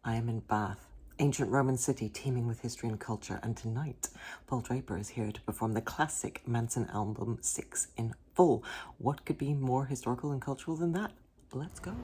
I am in Bath, ancient Roman city teeming with history and culture, and tonight, Paul Draper is here to perform the classic Mansun album 6 in full. What could be more historical and cultural than that? Let's go.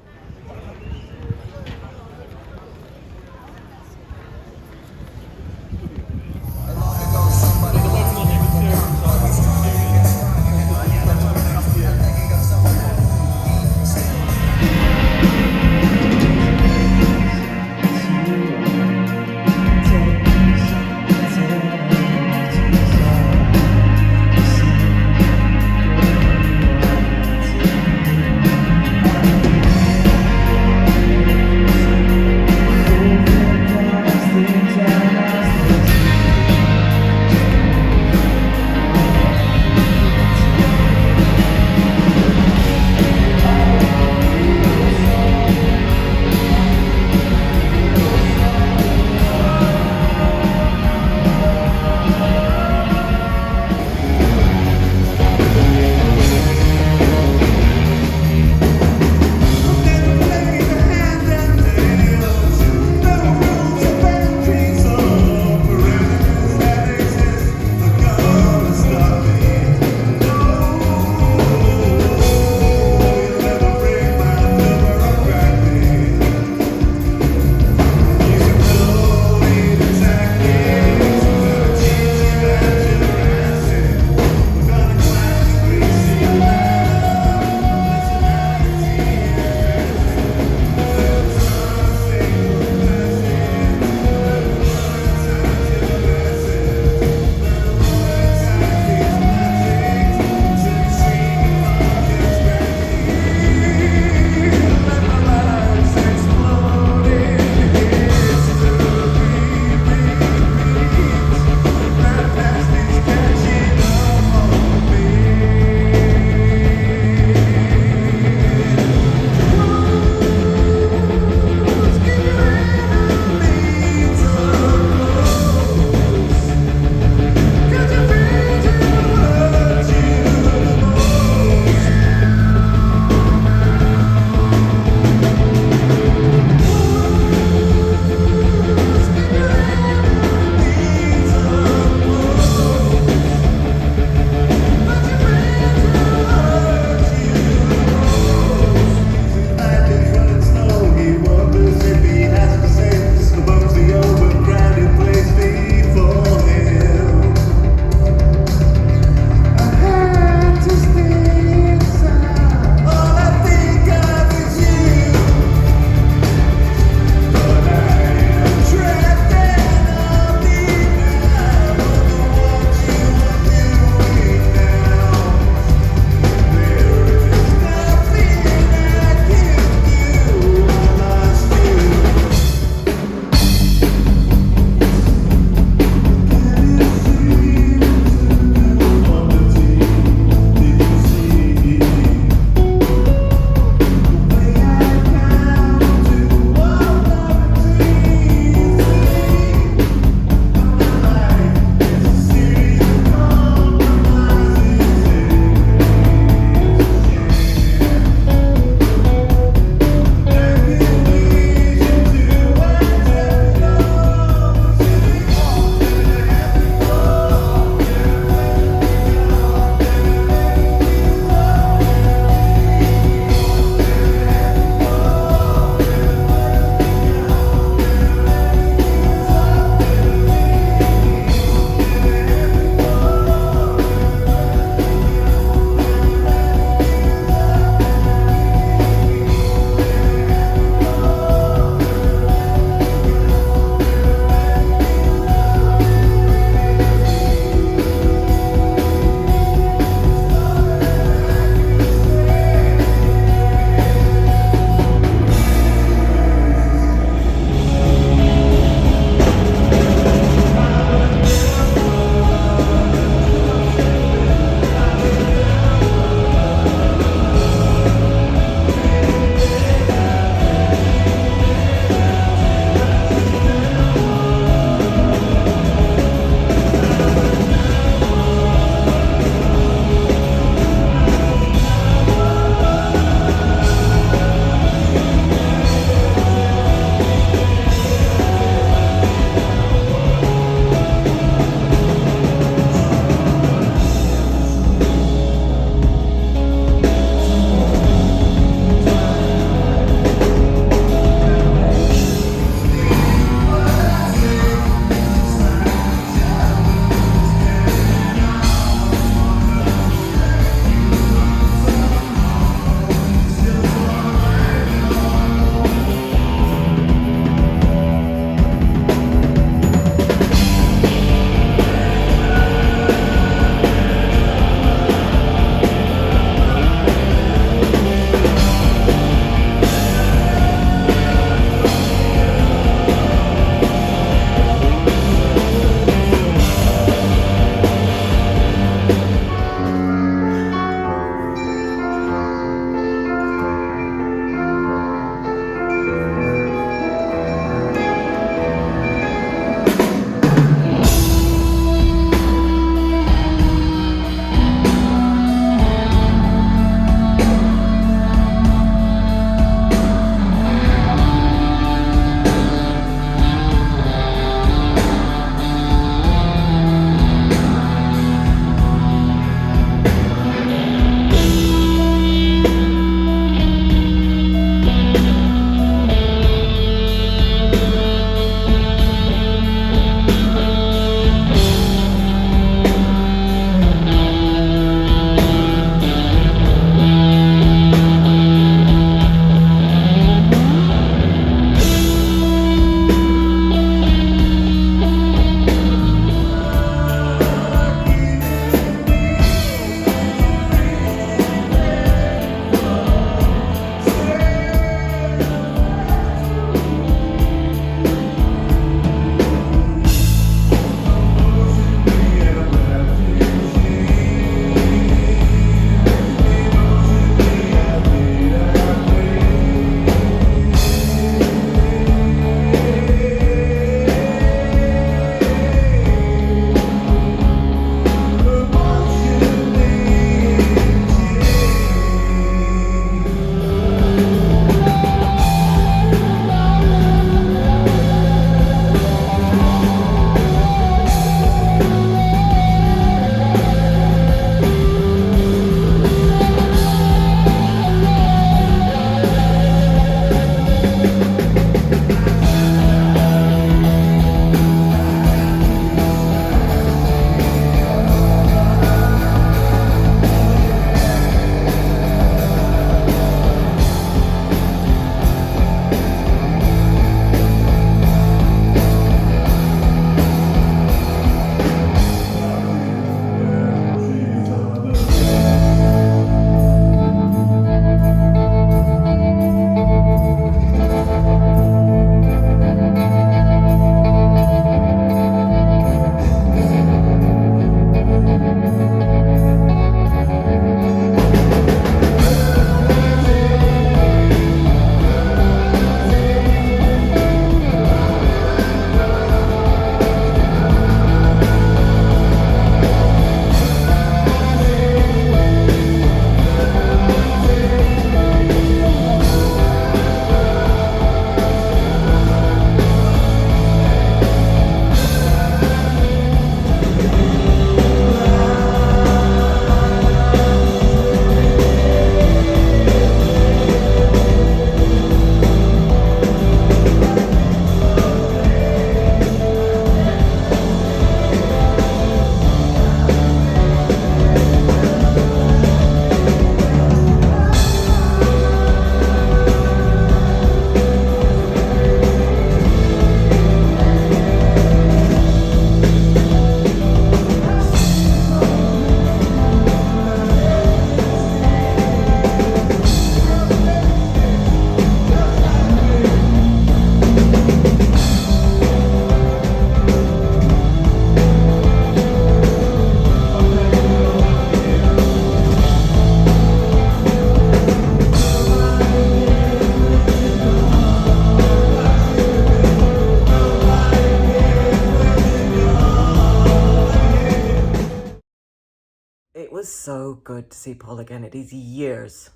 was so good to see Paul again. It is years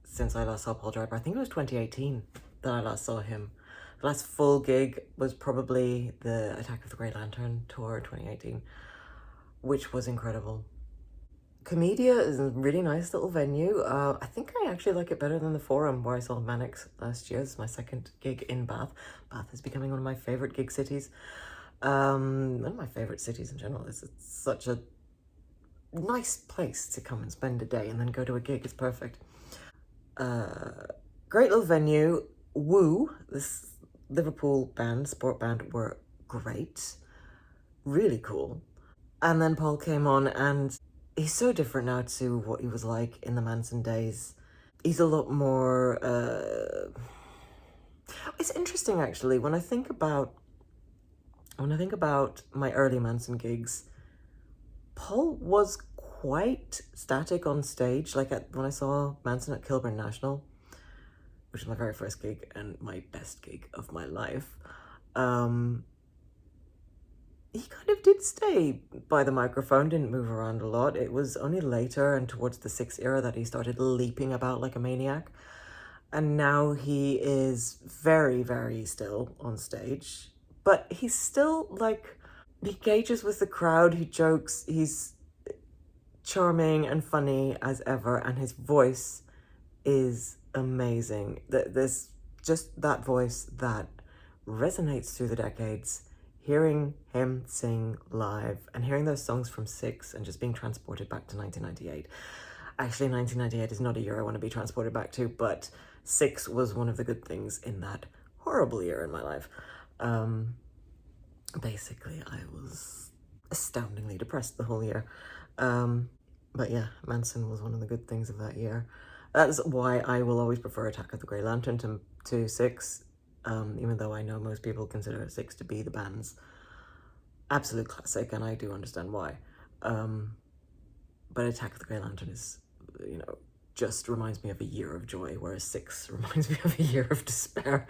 since I last saw Paul Draper. I think it was 2018 that I last saw him. The last full gig was probably the Attack of the Grey Lantern tour 2018, which was incredible. Komedia is a really nice little venue. I think I actually like it better than the Forum where I saw Mannix last year. It's my second gig in Bath. Bath is becoming one of my favourite gig cities. One of my favourite cities in general. It's such a nice place to come and spend a day and then go to a gig. It's perfect. Great little venue. Woo, this Liverpool band, sport band, were great. Really cool. And then Paul came on, and he's so different now to what he was like in the Mansun days. He's a lot more... It's interesting, actually, when I think about my early Mansun gigs, Paul was quite static on stage. Like when I saw Mansun at Kilburn National, which was my very first gig and my best gig of my life, he kind of did stay by the microphone, didn't move around a lot. It was only later and towards the Six era that he started leaping about like a maniac. And now he is very, very still on stage. But he's still like, he engages with the crowd, he jokes, he's charming and funny as ever, and his voice is amazing. There's just that voice that resonates through the decades. Hearing him sing live and hearing those songs from Six and just being transported back to 1998. Actually, 1998 is not a year I want to be transported back to, but Six was one of the good things in that horrible year in my life. Basically, I was astoundingly depressed the whole year. But yeah, Mansun was one of the good things of that year. That's why I will always prefer Attack of the Grey Lantern to Six, even though I know most people consider Six to be the band's absolute classic, and I do understand why. But Attack of the Grey Lantern is, just reminds me of a year of joy, whereas Six reminds me of a year of despair.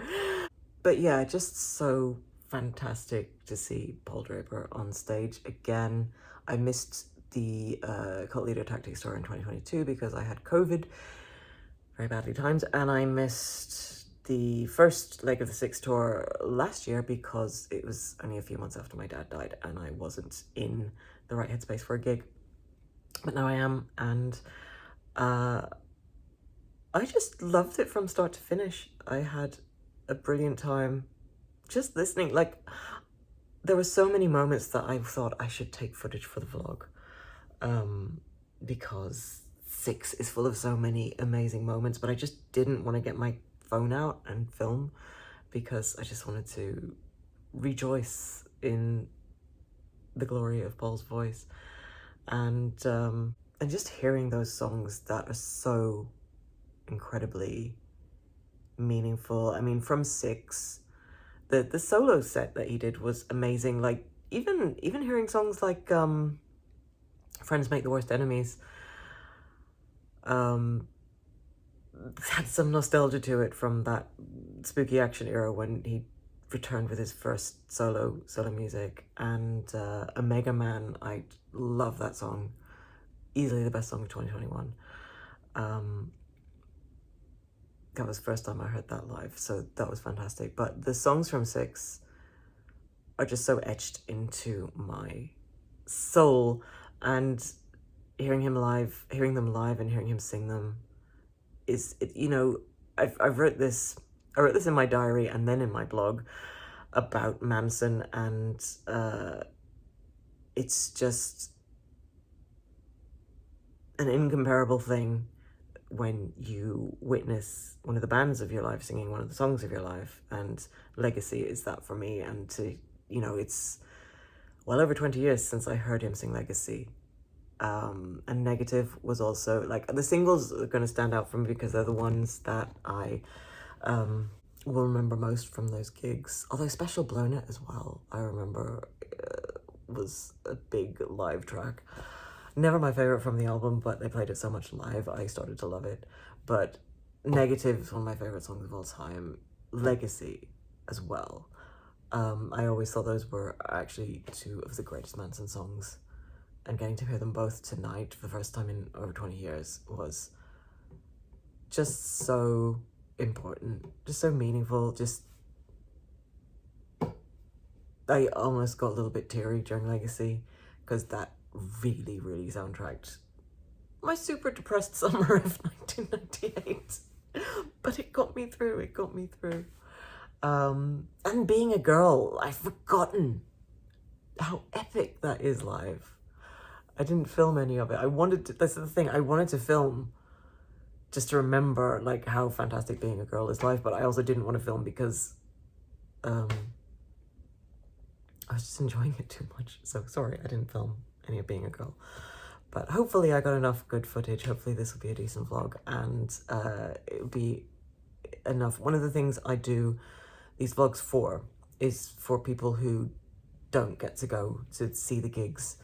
But yeah, just so fantastic to see Paul Draper on stage again. I missed the Cult Leader Tactics tour in 2022 because I had COVID very badly timed, and I missed the first leg of the Six tour last year because it was only a few months after my dad died and I wasn't in the right headspace for a gig. But now I am, and I just loved it from start to finish. I had a brilliant time just listening. Like, there were so many moments that I thought I should take footage for the vlog, because Six is full of so many amazing moments, but I just didn't want to get my phone out and film because I just wanted to rejoice in the glory of Paul's voice. And just hearing those songs that are so incredibly meaningful. I mean, from Six, the solo set that he did was amazing. Like, even hearing songs like Friends Make the Worst Enemies had some nostalgia to it from that spooky action era when he returned with his first solo music. And Omega Man, I love that song. Easily the best song of 2021. That was the first time I heard that live, so that was fantastic. But the songs from Six are just so etched into my soul, and hearing them live and hearing him sing them is, I wrote this in my diary and then in my blog about Mansun, and it's just an incomparable thing when you witness one of the bands of your life singing one of the songs of your life, and Legacy is that for me. And it's well over 20 years since I heard him sing Legacy. And Negative was also, like, the singles are going to stand out for me because they're the ones that I will remember most from those gigs. Although Special Blown It as well, I remember, was a big live track. Never my favorite from the album, but they played it so much live, I started to love it. But Negative is one of my favorite songs of all time. Legacy as well. I always thought those were actually two of the greatest Manson songs and getting to hear them both tonight for the first time in over 20 years was just so important, just so meaningful. Just, I almost got a little bit teary during Legacy, because that really, really soundtracked my super depressed summer of 1998. But it got me through, it got me through. And being a girl, I've forgotten how epic that is live. I didn't film any of it. I wanted to, that's the thing, I wanted to film just to remember like how fantastic being a girl is live, but I also didn't want to film because I was just enjoying it too much. So sorry, I didn't film any of being a girl. But hopefully I got enough good footage. Hopefully this will be a decent vlog, and it'll be enough. One of the things I do these vlogs for is for people who don't get to go to see the gigs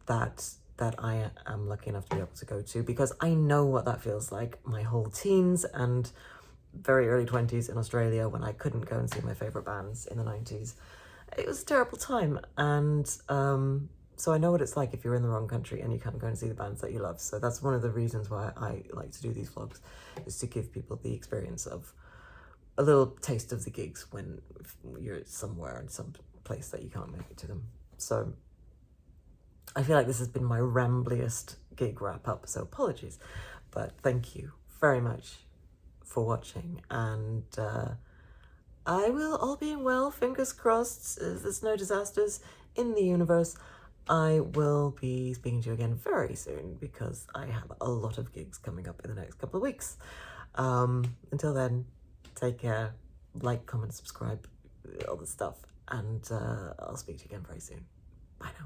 that I am lucky enough to be able to go to, because I know what that feels like. My whole teens and very early 20s in Australia, when I couldn't go and see my favourite bands in the 90s. It was a terrible time, and so I know what it's like if you're in the wrong country and you can't go and see the bands that you love. So that's one of the reasons why I like to do these vlogs, is to give people the experience of a little taste of the gigs when you're somewhere in some place that you can't make it to them. So I feel like this has been my rambliest gig wrap up, so apologies, but thank you very much for watching, and I will, all being well, fingers crossed, there's no disasters in the universe, I will be speaking to you again very soon, because I have a lot of gigs coming up in the next couple of weeks. Until then, take care, like, comment, subscribe, all the stuff, and I'll speak to you again very soon. Bye now.